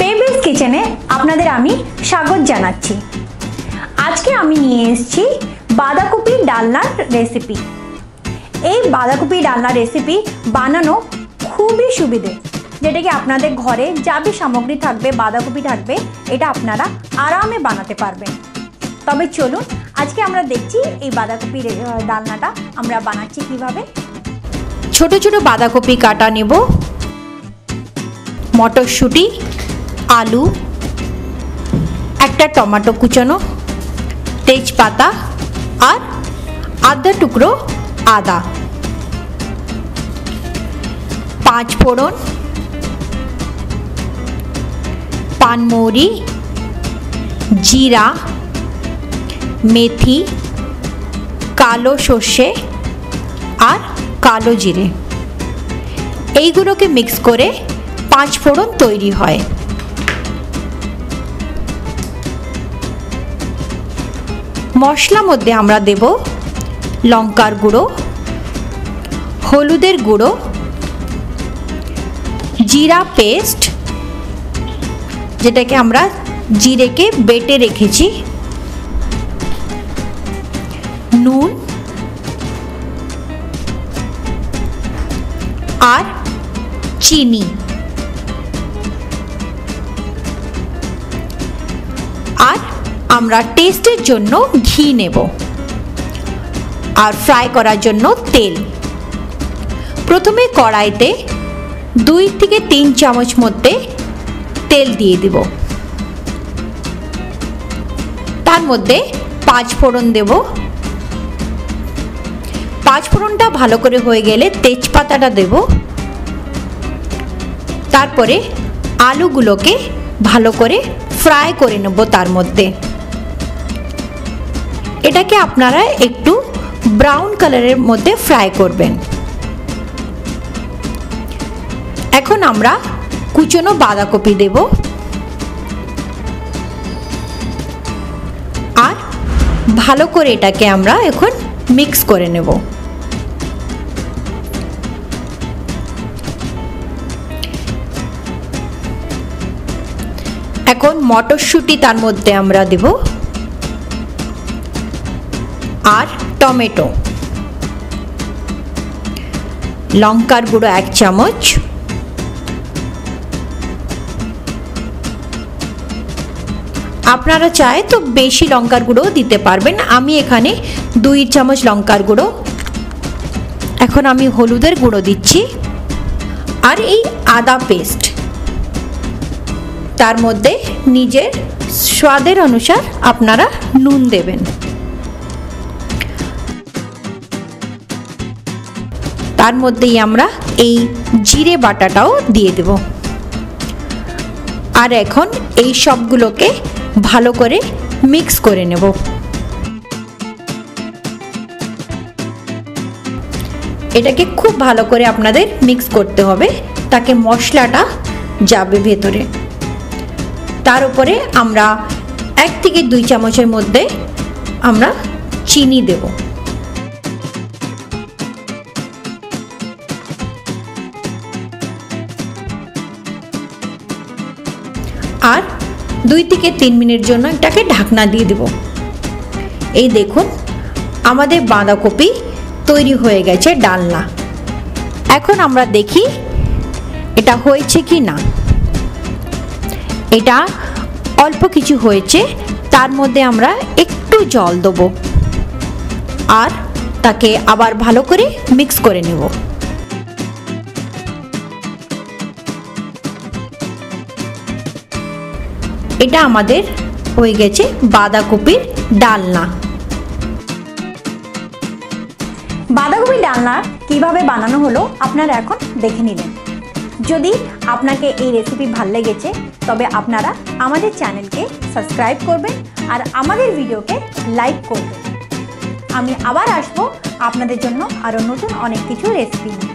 পেবেলস কিচেনে আপনাদের আমি স্বাগত জানাচ্ছি। আজকে আমি নিয়ে এসেছি বাঁধাকপির ডালনার রেসিপি। এই বাঁধাকপি ডালনার রেসিপি বানানো খুবই সুবিধে, যেটাকে আপনাদের ঘরে যা বি সামগ্রী থাকবে, বাঁধাকপি থাকবে, এটা আপনারা আরামে বানাতে পারবেন। তবে চলুন আজকে আমরা দেখছি এই বাঁধাকপির ডালনাটা আমরা বানাচ্ছি কিভাবে। ছোট ছোট বাঁধাকপি কাটা নেব, মটরশুঁটি, আলু, একটা টমেটো কুচানো, তেজপাতা আর আধা টুকরো আদা, 5 ফোড়ন, পানমৌরি, জিরা, মেথি, কালো সর্ষে আর কালো জিরে, এইগুলোকে মিক্স করে 5 ফোড়ন তৈরি হয়। মশলার মধ্যে আমরা দেব লঙ্কার গুঁড়ো, হলুদের গুঁড়ো, জিরা পেস্ট, যেটাকে আমরা জিরেকে বেটে রেখেছি, নুন আর চিনি আর আমরা টেস্টের জন্য ঘি নেব আর ফ্রাই করার জন্য তেল। প্রথমে কড়াইতে 2 থেকে 3 চামচ মধ্যে তেল দিয়ে দিব। তার মধ্যে 5 ফোড়ন দেব। 5 ফোড়নটা ভালো করে হয়ে গেলে তেজপাতাটা দেব। তারপরে আলুগুলোকে ভালো করে ফ্রাই করে নেব তার মধ্যে। এটাকে আপনারা একটু ব্রাউন কালারের মধ্যে ফ্রাই করবেন। এখন আমরা কুচনো বাঁধাকপি দেব আর ভালো করে এটাকে আমরা এখন মিক্স করে নেব। এখন মটরশুঁটি তার মধ্যে আমরা দেব আর টমেটো, লঙ্কার গুঁড়ো 1 চামচ, আপনারা চায় তো বেশি লঙ্কার গুঁড়ো দিতে পারবেন। আমি এখানে 2 চামচ লঙ্কার গুঁড়ো। এখন আমি হলুদের গুঁড়ো দিচ্ছি আর এই আদা পেস্ট, তার মধ্যে নিজের স্বাদের অনুসার আপনারা নুন দেবেন। তার মধ্যেই আমরা এই জিরে বাটাটাও দিয়ে দেব আর এখন এই সবগুলোকে ভালো করে মিক্স করে নেব। এটাকে খুব ভালো করে আপনাদের মিক্স করতে হবে, তাকে মশলাটা যাবে ভেতরে। তার উপরে আমরা 1 থেকে 2 চামচের মধ্যে আমরা চিনি দেব। আর 2 থেকে 3 মিনিট জন্য এটাকে ঢাকনা দিয়ে দেব। এই দেখুন আমাদের বাঁধাকপি তৈরি হয়ে গেছে ডালনা। এখন আমরা দেখি এটা হয়েছে কি না। এটা অল্প কিছু হয়েছে, তার মধ্যে আমরা একটু জল দেব আর তাকে আবার ভালো করে মিক্স করে নেব। এটা আমাদের হয়ে গেছে বাঁধাকপির ডালনা। বাঁধাকপির ডালনা কিভাবে বানানো হলো আপনারা এখন দেখে নিলেন। যদি আপনাকে এই রেসিপি ভালো লেগেছে তবে আপনারা আমাদের চ্যানেলকে সাবস্ক্রাইব করবেন আর আমাদের ভিডিওকে লাইক করবেন। আমি আবার আসবো আপনাদের জন্য আরও নতুন অনেক কিছু রেসিপি নিয়ে।